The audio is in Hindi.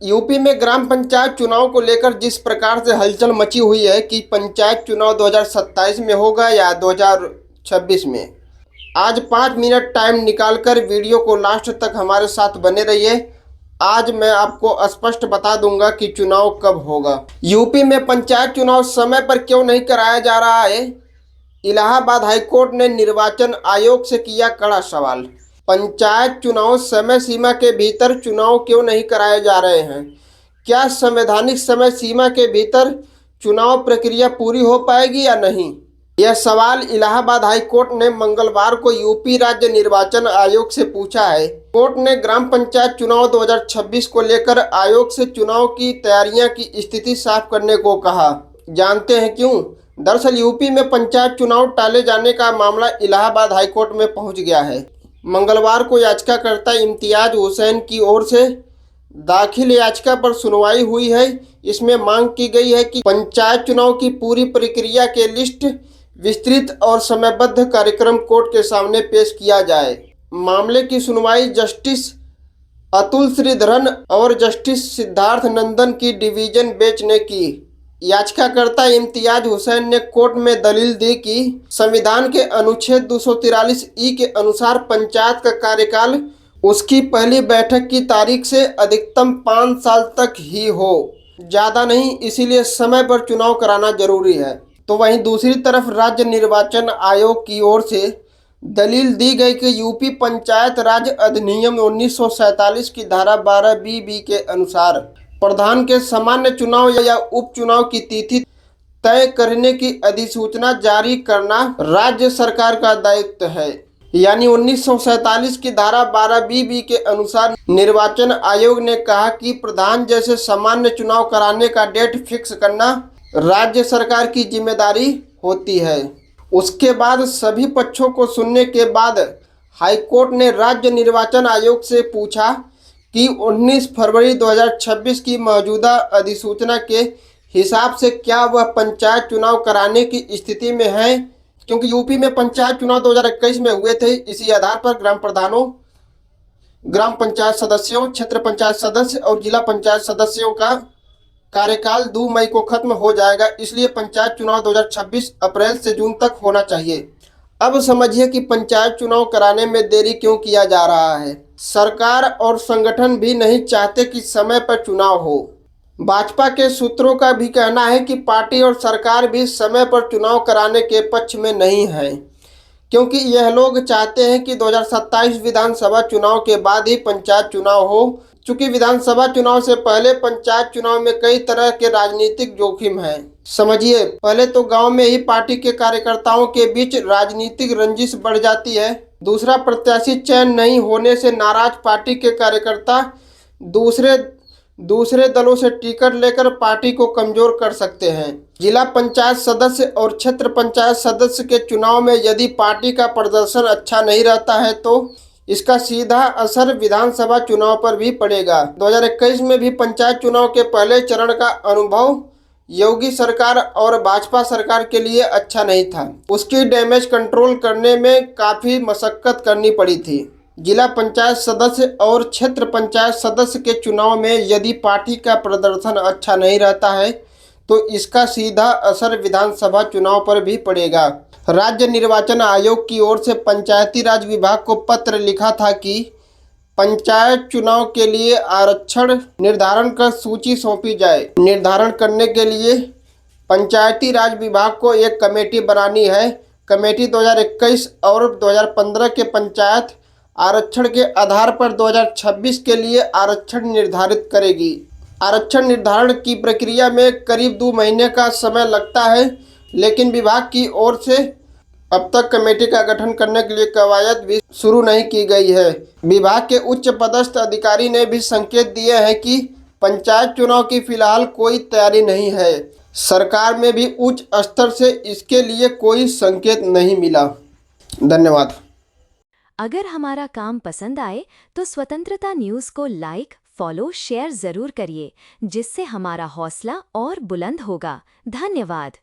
यूपी में ग्राम पंचायत चुनाव को लेकर जिस प्रकार से हलचल मची हुई है कि पंचायत चुनाव 2027 में होगा या 2026 में। आज 5 मिनट टाइम निकालकर वीडियो को लास्ट तक हमारे साथ बने रहिए। आज मैं आपको स्पष्ट बता दूंगा कि चुनाव कब होगा। यूपी में पंचायत चुनाव समय पर क्यों नहीं कराया जा रहा है? इलाहाबाद हाईकोर्ट ने निर्वाचन आयोग से किया कड़ा सवाल। पंचायत चुनाव समय सीमा के भीतर चुनाव क्यों नहीं कराए जा रहे हैं? क्या संवैधानिक समय सीमा के भीतर चुनाव प्रक्रिया पूरी हो पाएगी या नहीं? यह सवाल इलाहाबाद हाई कोर्ट ने मंगलवार को यूपी राज्य निर्वाचन आयोग से पूछा है। कोर्ट ने ग्राम पंचायत चुनाव 2026 को लेकर आयोग से चुनाव की तैयारियां की स्थिति साफ करने को कहा। जानते हैं क्यों? दरअसल यूपी में पंचायत चुनाव टाले जाने का मामला इलाहाबाद हाई कोर्ट में पहुंच गया है। मंगलवार को याचिकाकर्ता इम्तियाज हुसैन की ओर से दाखिल याचिका पर सुनवाई हुई है। इसमें मांग की गई है कि पंचायत चुनाव की पूरी प्रक्रिया के लिस्ट, विस्तृत और समयबद्ध कार्यक्रम कोर्ट के सामने पेश किया जाए। मामले की सुनवाई जस्टिस अतुल श्रीधरन और जस्टिस सिद्धार्थ नंदन की डिवीजन बेंच ने की। याचिकाकर्ता इम्तियाज हुसैन ने कोर्ट में दलील दी कि संविधान के अनुच्छेद 243 के अनुसार पंचायत का कार्यकाल उसकी पहली बैठक की तारीख से अधिकतम 5 साल तक ही हो, ज़्यादा नहीं, इसीलिए समय पर चुनाव कराना जरूरी है। तो वहीं दूसरी तरफ राज्य निर्वाचन आयोग की ओर से दलील दी गई कि यूपी पंचायत राज अधिनियम 1947 की धारा 12B के अनुसार प्रधान के सामान्य चुनाव या उपचुनाव की तिथि तय करने की अधिसूचना जारी करना राज्य सरकार का दायित्व है। यानी 1947 की धारा 12B के अनुसार निर्वाचन आयोग ने कहा कि प्रधान जैसे सामान्य चुनाव कराने का डेट फिक्स करना राज्य सरकार की जिम्मेदारी होती है। उसके बाद सभी पक्षों को सुनने के बाद हाईकोर्ट ने राज्य निर्वाचन आयोग से पूछा कि 19 फरवरी 2026 की मौजूदा अधिसूचना के हिसाब से क्या वह पंचायत चुनाव कराने की स्थिति में है, क्योंकि यूपी में पंचायत चुनाव 2021 में हुए थे। इसी आधार पर ग्राम प्रधानों, ग्राम पंचायत सदस्यों, क्षेत्र पंचायत सदस्य और जिला पंचायत सदस्यों का कार्यकाल 2 मई को खत्म हो जाएगा। इसलिए पंचायत चुनाव 2026 अप्रैल से जून तक होना चाहिए। अब समझिए कि पंचायत चुनाव कराने में देरी क्यों किया जा रहा है। सरकार और संगठन भी नहीं चाहते कि समय पर चुनाव हो। भाजपा के सूत्रों का भी कहना है कि पार्टी और सरकार भी समय पर चुनाव कराने के पक्ष में नहीं है, क्योंकि यह लोग चाहते हैं कि 2027 विधानसभा चुनाव के बाद ही पंचायत चुनाव हो। चूंकि विधानसभा चुनाव से पहले पंचायत चुनाव में कई तरह के राजनीतिक जोखिम हैं। समझिए, पहले तो गांव में ही पार्टी के कार्यकर्ताओं के बीच राजनीतिक रंजिश बढ़ जाती है। दूसरा, प्रत्याशी चयन नहीं होने से नाराज पार्टी के कार्यकर्ता दूसरे दलों से टिकट लेकर पार्टी को कमजोर कर सकते हैं। जिला पंचायत सदस्य और क्षेत्र पंचायत सदस्य के चुनाव में यदि पार्टी का प्रदर्शन अच्छा नहीं रहता है तो इसका सीधा असर विधानसभा चुनाव पर भी पड़ेगा। 2021 में भी पंचायत चुनाव के पहले चरण का अनुभव योगी सरकार और भाजपा सरकार के लिए अच्छा नहीं था। उसकी डैमेज कंट्रोल करने में काफ़ी मशक्कत करनी पड़ी थी। जिला पंचायत सदस्य और क्षेत्र पंचायत सदस्य के चुनाव में यदि पार्टी का प्रदर्शन अच्छा नहीं रहता है तो इसका सीधा असर विधानसभा चुनाव पर भी पड़ेगा। राज्य निर्वाचन आयोग की ओर से पंचायती राज विभाग को पत्र लिखा था कि पंचायत चुनाव के लिए आरक्षण निर्धारण कर सूची सौंपी जाए। निर्धारण करने के लिए पंचायती राज विभाग को एक कमेटी बनानी है। कमेटी 2021 और 2015 के पंचायत आरक्षण के आधार पर 2026 के लिए आरक्षण निर्धारित करेगी। आरक्षण निर्धारण की प्रक्रिया में करीब 2 महीने का समय लगता है, लेकिन विभाग की ओर से अब तक कमेटी का गठन करने के लिए कवायद भी शुरू नहीं की गई है। विभाग के उच्च पदस्थ अधिकारी ने भी संकेत दिए हैं कि पंचायत चुनाव की फिलहाल कोई तैयारी नहीं है। सरकार में भी उच्च स्तर से इसके लिए कोई संकेत नहीं मिला। धन्यवाद। अगर हमारा काम पसंद आए तो स्वतंत्रता न्यूज़ को लाइक, फॉलो, शेयर ज़रूर करिए, जिससे हमारा हौसला और बुलंद होगा। धन्यवाद।